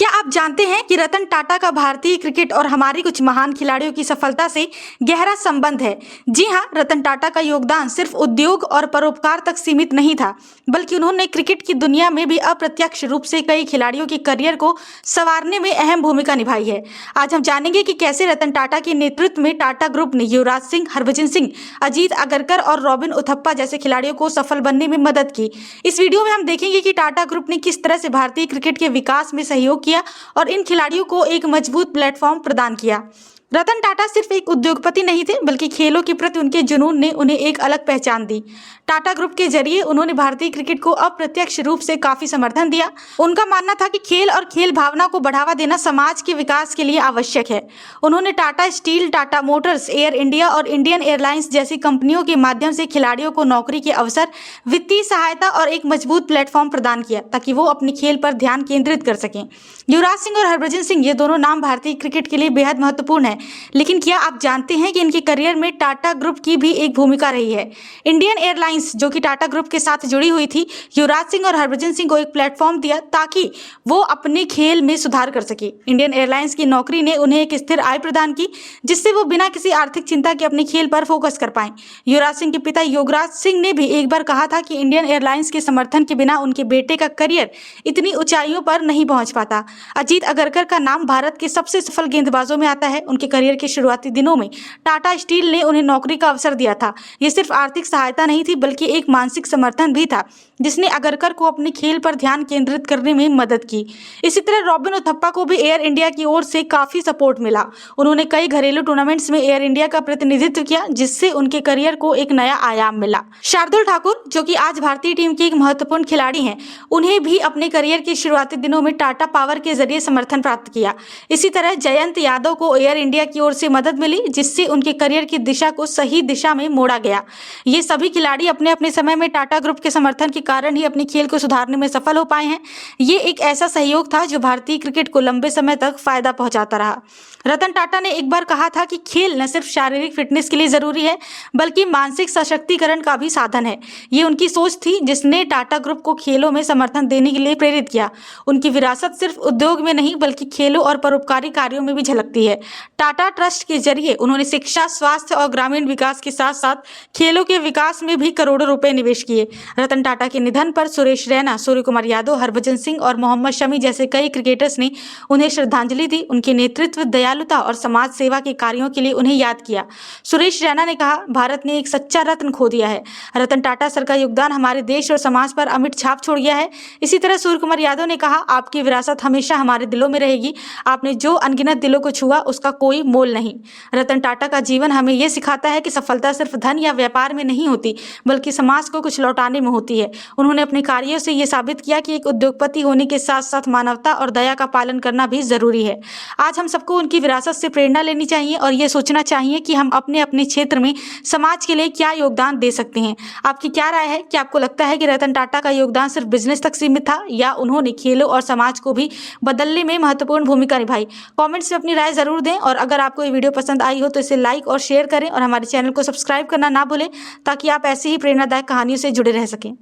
क्या आप जानते हैं कि रतन टाटा का भारतीय क्रिकेट और हमारे कुछ महान खिलाड़ियों की सफलता से गहरा संबंध है। जी हां, रतन टाटा का योगदान सिर्फ उद्योग और परोपकार तक सीमित नहीं था, बल्कि उन्होंने क्रिकेट की दुनिया में भी अप्रत्यक्ष रूप से कई खिलाड़ियों के करियर को संवारने में अहम भूमिका निभाई है। आज हम जानेंगे कि कैसे रतन टाटा के नेतृत्व में टाटा ग्रुप ने युवराज सिंह, हरभजन सिंह, अजीत अगरकर और रॉबिन उथप्पा जैसे खिलाड़ियों को सफल बनने में मदद की। इस वीडियो में हम देखेंगे कि टाटा ग्रुप ने किस तरह से भारतीय क्रिकेट के विकास में सहयोग किया और इन खिलाड़ियों को एक मजबूत प्लेटफॉर्म प्रदान किया। रतन टाटा सिर्फ एक उद्योगपति नहीं थे, बल्कि खेलों के प्रति उनके जुनून ने उन्हें एक अलग पहचान दी। टाटा ग्रुप के जरिए उन्होंने भारतीय क्रिकेट को अप्रत्यक्ष रूप से काफी समर्थन दिया। उनका मानना था कि खेल और खेल भावना को बढ़ावा देना समाज के विकास के लिए आवश्यक है। उन्होंने Tata steel, Tata Motors, air India और इंडियन एयरलाइंस जैसी कंपनियों के माध्यम से खिलाड़ियों को नौकरी के अवसर, वित्तीय सहायता और एक मजबूत प्लेटफॉर्म प्रदान किया ताकि वो अपने खेल पर ध्यान केंद्रित कर सकें। युवराज सिंह और हरभजन सिंह, ये दोनों नाम भारतीय क्रिकेट के लिए बेहद महत्वपूर्ण है, लेकिन क्या आप जानते हैं कि इनके करियर में टाटा ग्रुप की भी एक भूमिका रही है। इंडियन एयरलाइंस, जो कि टाटा ग्रुप के साथ जुड़ी हुई थी, युवराज सिंह और हरभजन सिंह को एक प्लेटफॉर्म दिया ताकि वो अपने खेल में सुधार कर सके। इंडियन एयरलाइंस की नौकरी ने उन्हें एक स्थिर आय प्रदान की, जिससे वो बिना किसी आर्थिक चिंता के अपने खेल पर फोकस कर पाए। युवराज सिंह के पिता योगराज सिंह ने भी एक बार कहा था कि इंडियन एयरलाइंस के समर्थन के बिना उनके बेटे का करियर इतनी ऊंचाइयों पर नहीं पहुंच पाता। अजीत अगरकर का नाम भारत के सबसे सफल गेंदबाजों में आता है। उनके करियर के शुरुआती दिनों में टाटा स्टील ने उन्हें नौकरी का अवसर दिया था। यह सिर्फ आर्थिक सहायता नहीं थी, बल्कि एक मानसिक समर्थन भी था, जिसने अगरकर को अपने खेल पर ध्यान केंद्रित करने में मदद की। इसी तरह रॉबिन उथप्पा को भी एयर इंडिया की ओर से काफी सपोर्ट मिला। उन्होंने कई घरेलू टूर्नामेंट्स में एयर इंडिया का प्रतिनिधित्व किया, जिससे उनके करियर को एक नया आयाम मिला। शार्दुल ठाकुर, जो कि आज भारतीय टीम की एक महत्वपूर्ण खिलाड़ी हैं, उन्हें भी अपने करियर के शुरुआती दिनों में टाटा पावर के जरिए समर्थन प्राप्त किया। इसी तरह जयंत यादव को एयर इंडिया की ओर से मदद मिली, जिससे उनके करियर की दिशा को सही दिशा में मोड़ा गया। ये सभी खिलाड़ी अपने अपने समय में टाटा ग्रुप के समर्थन के कारण ही अपने खेल को सुधारने में सफल हो पाए हैं। ये एक ऐसा सहयोग था जो भारतीय क्रिकेट को लंबे समय तक फायदा पहुंचाता रहा। रतन टाटा ने एक बार कहा था कि खेल न सिर्फ शारीरिक फिटनेस के लिए जरूरी है, बल्कि मानसिक सशक्तिकरण का भी साधन है। ये उनकी सोच थी, जिसने टाटा ग्रुप को खेलों में समर्थन देने के लिए प्रेरित किया। उनकी विरासत सिर्फ उद्योग में नहीं, बल्कि खेलों और परोपकारी कार्यों में भी झलकती है। टाटा ट्रस्ट के जरिए उन्होंने शिक्षा, स्वास्थ्य और ग्रामीण विकास के साथ साथ खेलों के विकास में भी करोड़ों रुपए निवेश किए। रतन टाटा के निधन पर सुरेश रैना, सूर्य कुमार यादव, हरभजन सिंह और मोहम्मद शमी जैसे कई क्रिकेटर्स ने उन्हें श्रद्धांजलि दी। उनके नेतृत्व, दयालुता और समाज सेवा के कार्यों के लिए उन्हें याद किया। सुरेश रैना ने कहा, भारत ने एक सच्चा रत्न खो दिया है। रतन टाटा सर का योगदान हमारे देश और समाज पर अमिट छाप छोड़ गया है। इसी तरह सूर्य कुमार यादव ने कहा, आपकी विरासत हमेशा हमारे दिलों में रहेगी। आपने जो अनगिनत दिलों को छुआ, उसका कोई मोल नहीं। रतन टाटा का जीवन हमें यह सिखाता है कि सफलता सिर्फ धन या व्यापार में नहीं होती, बल्कि समाज को कुछ लौटाने में होती है। उन्होंने अपने कार्यों से यह साबित किया कि एक उद्योगपति होने के साथ साथ मानवता और दया का पालन करना भी जरूरी है। आज हम सबको उनकी विरासत से प्रेरणा लेनी चाहिए और ये सोचना चाहिए कि हम अपने अपने क्षेत्र में समाज के लिए क्या योगदान दे सकते हैं। आपकी क्या राय है? क्या आपको लगता है कि रतन टाटा का योगदान सिर्फ बिजनेस तक सीमित था, या उन्होंने खेलों और समाज को भी बदलने में महत्वपूर्ण भूमिका निभाई? कमेंट्स में अपनी राय जरूर दें, और अगर आपको ये वीडियो पसंद आई हो तो इसे लाइक और शेयर करें, और हमारे चैनल को सब्सक्राइब करना ना भूलें, ताकि आप ऐसी ही प्रेरणादायक कहानियों से जुड़े रह सकें।